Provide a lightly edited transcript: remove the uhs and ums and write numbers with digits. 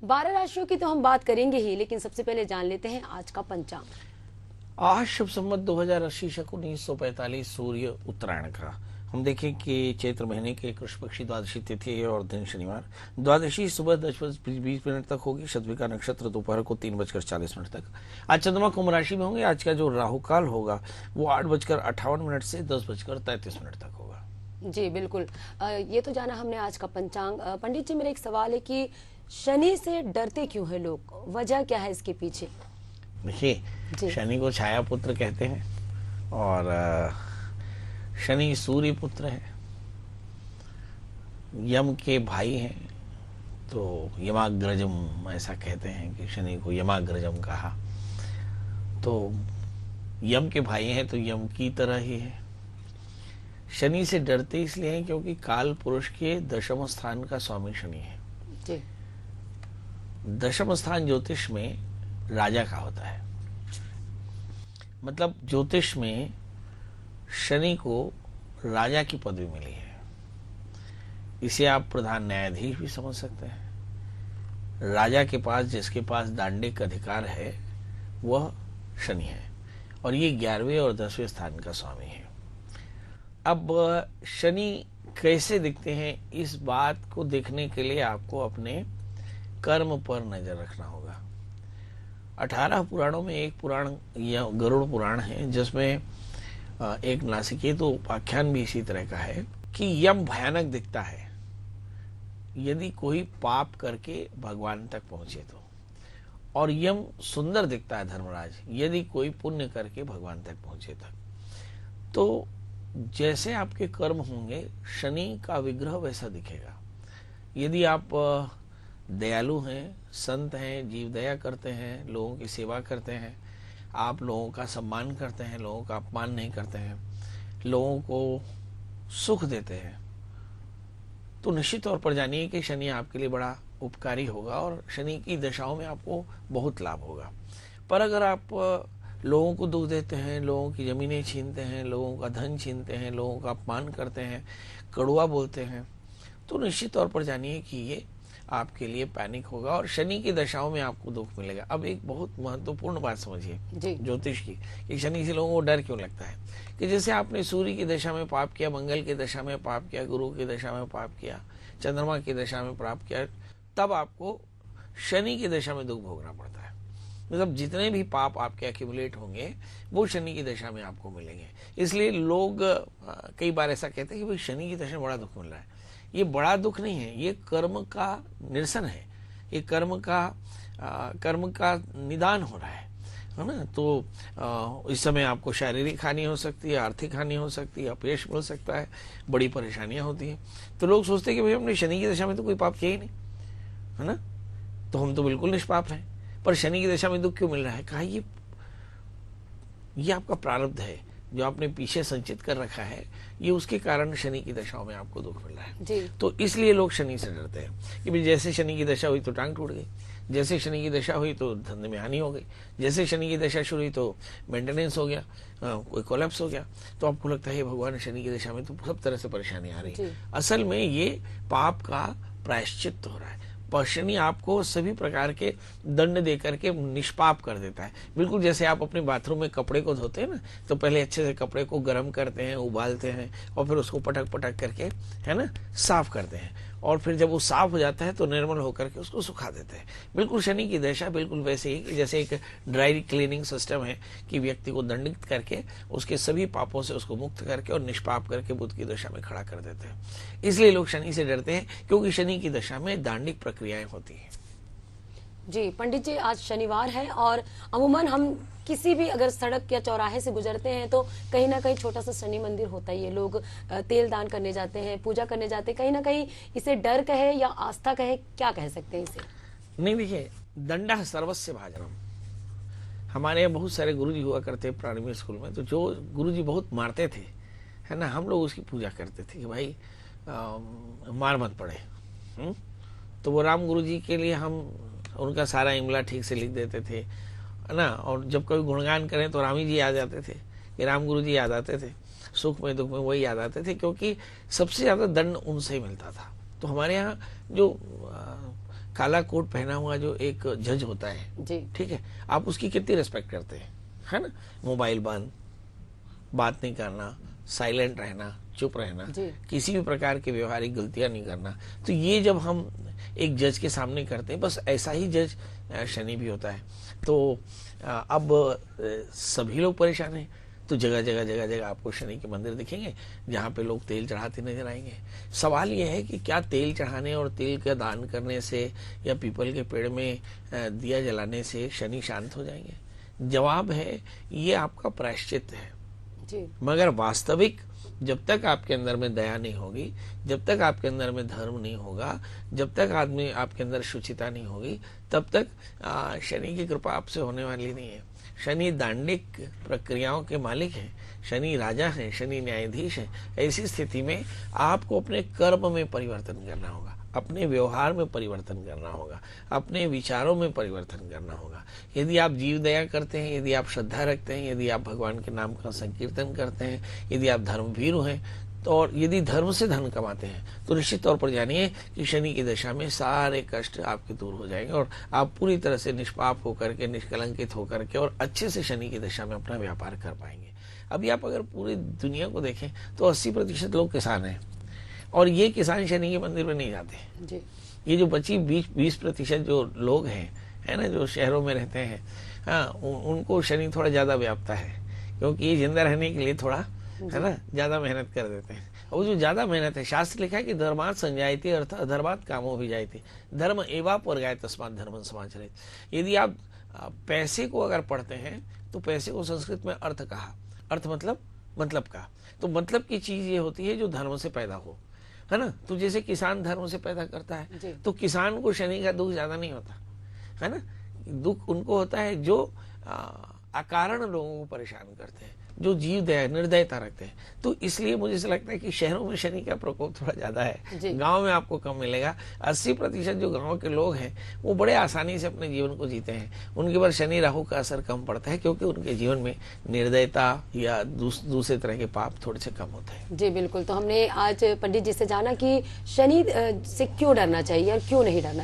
12 राशियों की तो हम बात करेंगे ही, लेकिन सबसे पहले जान लेते हैं आज का पंचांग। आज शुभ संवत 2080 शक 1945 सूर्य उत्तरायण का हम देखें कि चैत्र महीने के कृष्ण पक्षी द्वादशी तिथि है और दिन शनिवार। द्वादशी सुबह 10:20 तक होगी। शतभिका नक्षत्र दोपहर को 3:40 तक। आज चंद्रमा कुंभ राशि में होंगे। आज का जो राहु काल होगा वो 8:58 से 10:33 तक होगा। जी बिल्कुल। ये तो जाना हमने आज का पंचांग। पंडित जी, मेरा एक सवाल है कि शनि से डरते क्यों है लोग, वजह क्या है इसके पीछे? देखिए, शनि को छाया पुत्र कहते हैं और शनि सूर्य पुत्र है, यम के भाई हैं, तो यमाग्रजम ऐसा कहते हैं कि शनि को यमाग्रजम कहा। तो यम के भाई हैं तो यम की तरह ही है। शनि से डरते इसलिए हैं क्योंकि काल पुरुष के दशम स्थान का स्वामी शनि है। जी। दशम स्थान ज्योतिष में राजा का होता है, मतलब ज्योतिष में शनि को राजा की पदवी मिली है। इसे आप प्रधान न्यायाधीश भी समझ सकते हैं। राजा के पास, जिसके पास दांडिक अधिकार है, वह शनि है और ये 11वें और 10वें स्थान का स्वामी है। अब शनि कैसे दिखते हैं, इस बात को देखने के लिए आपको अपने कर्म पर नजर रखना होगा। 18 पुराणों में एक पुराण या गरुड़ पुराण है, जिसमें एक नासिकेतु उपाख्यान भी इसी तरह का है कि यम भयानक दिखता है यदि कोई पाप करके भगवान तक पहुंचे तो, और यम सुंदर दिखता है धर्मराज यदि कोई पुण्य करके भगवान तक पहुंचे तक। तो जैसे आपके कर्म होंगे, शनि का विग्रह वैसा दिखेगा। यदि आप दयालु हैं, संत हैं, जीव दया करते हैं, लोगों की सेवा करते हैं, आप लोगों का सम्मान करते हैं, लोगों का अपमान नहीं करते हैं, लोगों को सुख देते हैं, तो निश्चित तौर पर जानिए कि शनि आपके लिए बड़ा उपकारी होगा और शनि की दशाओं में आपको बहुत लाभ होगा। पर अगर आप लोगों को दुख देते हैं, लोगों की जमीनें छीनते हैं, लोगों का धन छीनते हैं, लोगों का अपमान करते हैं, कड़वा बोलते हैं, तो निश्चित तौर पर जानिए कि ये आपके लिए पैनिक होगा और शनि की दशाओं में आपको दुख मिलेगा। अब एक बहुत महत्वपूर्ण बात समझिए ज्योतिष की, कि शनि से लोगों को डर क्यों लगता है। कि जैसे आपने सूर्य की दशा में पाप किया, मंगल की दशा में पाप किया, गुरु की दशा में पाप किया, चंद्रमा की दशा में पाप किया, तब आपको शनि की दशा में दुख भोगना पड़ता है। मतलब जितने भी पाप आपके एक्यूमुलेट होंगे वो शनि की दशा में आपको मिलेंगे। इसलिए लोग कई बार ऐसा कहते हैं कि भाई शनि की दशा में बड़ा दुख मिल रहा है। ये बड़ा दुख नहीं है, ये कर्म का निरसन है, ये कर्म का निदान हो रहा है ना। तो इस समय आपको शारीरिक हानि हो सकती है, आर्थिक हानि हो सकती है, अपयश मिल सकता है, बड़ी परेशानियां होती हैं। तो लोग सोचते हैं कि भाई हमने शनि की दशा में तो कोई पाप किया ही नहीं है ना, तो हम तो बिल्कुल निष्पाप हैं, पर शनि की दशा में दुख क्यों मिल रहा है। कहा ये आपका प्रारब्ध है जो आपने पीछे संचित कर रखा है, ये उसके कारण शनि की दशाओं में आपको दुख मिल रहा है जी। तो इसलिए लोग शनि से डरते हैं कि भाई जैसे शनि की दशा हुई तो टांग टूट गई, जैसे शनि की दशा हुई तो धंधे में हानि हो गई, जैसे शनि की दशा शुरू हुई तो मेंटेनेंस हो गया, कोई कोलैप्स हो गया। तो आपको लगता है भगवान शनि की दशा में तो सब तरह से परेशानी आ रही है। असल में ये पाप का प्रायश्चित हो रहा है। शनि आपको सभी प्रकार के दंड देकर के निष्पाप कर देता है। बिल्कुल जैसे आप अपने बाथरूम में कपड़े को धोते हैं ना, तो पहले अच्छे से कपड़े को गर्म करते हैं, उबालते हैं और फिर उसको पटक पटक करके, है ना, साफ करते हैं, और फिर जब वो साफ हो जाता है तो निर्मल होकर के उसको सुखा देते हैं। बिल्कुल शनि की दशा बिल्कुल वैसे ही जैसे एक ड्राई क्लीनिंग सिस्टम है कि व्यक्ति को दंडित करके उसके सभी पापों से उसको मुक्त करके और निष्पाप करके बुद्ध की दशा में खड़ा कर देते हैं। इसलिए लोग शनि से डरते हैं क्योंकि शनि की दशा में दांडिक प्रक्रियाएं होती हैं। जी पंडित जी, आज शनिवार है और अमूमन हम किसी भी अगर सड़क या चौराहे से गुजरते हैं तो कहीं ना कहीं छोटा सा शनि मंदिर होता ही है। लोग तेल दान करने जाते हैं, पूजा करने जाते हैं। कहीं ना कहीं इसे डर कहे या आस्था कहे, क्या कह सकते हैं इसे? नहीं, देखिए, दंडा सर्वस्य भाजनम। हमारे यहाँ बहुत सारे गुरुजी हुआ करते प्राइमरी स्कूल में, तो जो गुरुजी बहुत मारते थे, है ना, हम लोग उसकी पूजा करते थे कि भाई मार मत पड़े। तो वो राम गुरुजी के लिए हम उनका सारा इमला ठीक से लिख देते थे, है ना, और जब कभी गुणगान करें तो राम ही जी याद आते थे, कि राम गुरु जी याद आते थे, सुख में दुख में वही याद आते थे, क्योंकि सबसे ज्यादा दंड उनसे ही मिलता था। तो हमारे यहाँ जो काला कोट पहना हुआ जो एक जज होता है, जी ठीक है, आप उसकी कितनी रिस्पेक्ट करते हैं, है ना? मोबाइल बंद, बात नहीं करना, साइलेंट रहना, चुप रहना, जी। किसी भी प्रकार की व्यवहारिक गलतियां नहीं करना। तो ये जब हम एक जज के सामने करते हैं, बस ऐसा ही जज शनि भी होता है। तो अब सभी लोग परेशान हैं, तो जगह जगह जगह जगह आपको शनि के मंदिर दिखेंगे जहाँ पे लोग तेल चढ़ाते नजर आएंगे। सवाल यह है कि क्या तेल चढ़ाने और तेल का दान करने से या पीपल के पेड़ में दिया जलाने से शनि शांत हो जाएंगे? जवाब है, ये आपका प्रायश्चित है। जी मगर वास्तविक जब तक आपके अंदर में दया नहीं होगी, जब तक आपके अंदर में धर्म नहीं होगा, जब तक आदमी आपके अंदर शुचिता नहीं होगी, तब तक शनि की कृपा आपसे होने वाली नहीं है। शनि दांडिक प्रक्रियाओं के मालिक हैं, शनि राजा हैं, शनि न्यायाधीश हैं। ऐसी स्थिति में आपको अपने कर्म में परिवर्तन करना होगा, अपने व्यवहार में परिवर्तन करना होगा, अपने विचारों में परिवर्तन करना होगा। यदि आप जीव दया करते हैं, यदि आप श्रद्धा रखते हैं, यदि आप भगवान के नाम का संकीर्तन करते हैं, यदि आप धर्मभीरु हैं, तो और यदि धर्म से धन कमाते हैं, तो निश्चित तौर पर जानिए कि शनि की दशा में सारे कष्ट आपके दूर हो जाएंगे और आप पूरी तरह से निष्पाप होकर के, निष्कलंकित होकर के और अच्छे से शनि की दशा में अपना व्यापार कर पाएंगे। अभी आप अगर पूरी दुनिया को देखें तो 80% लोग किसान हैं, और ये किसान शनि के मंदिर में नहीं जाते। जी ये जो बची 20% जो लोग हैं, है ना, जो शहरों में रहते हैं, हाँ, उनको शनि थोड़ा ज्यादा व्यापता है, क्योंकि ये जिंदा रहने के लिए थोड़ा, है ना, ज्यादा मेहनत कर देते हैं। और जो ज्यादा मेहनत है, शास्त्र लिखा है कि धर्मात् संजायते अर्थ अधर्मात् कामो भिजायते, धर्म एवापवर्गाय तस्मात् धर्मं समाचरेत्। यदि आप पैसे को अगर पढ़ते हैं तो पैसे को संस्कृत में अर्थ कहा, अर्थ मतलब का, तो मतलब की चीज ये होती है जो धर्म से पैदा हो, है ना। तो जैसे किसान धर्म से पैदा करता है, तो किसान को शनि का दुख ज्यादा नहीं होता, है ना। दुख उनको होता है जो अकारण लोगों को परेशान करते हैं, जो जीव दया निर्दयता रखते हैं। तो इसलिए मुझे ऐसा लगता है कि शहरों में शनि का प्रकोप थोड़ा ज्यादा है, गांव में आपको कम मिलेगा। 80% जो गांव के लोग हैं वो बड़े आसानी से अपने जीवन को जीते हैं, उनके ऊपर शनि राहु का असर कम पड़ता है, क्योंकि उनके जीवन में निर्दयता या दूसरे तरह के पाप थोड़े से कम होते हैं। जी बिल्कुल। तो हमने आज पंडित जी से जाना कि शनि से क्यों डरना चाहिए और क्यों नहीं डरना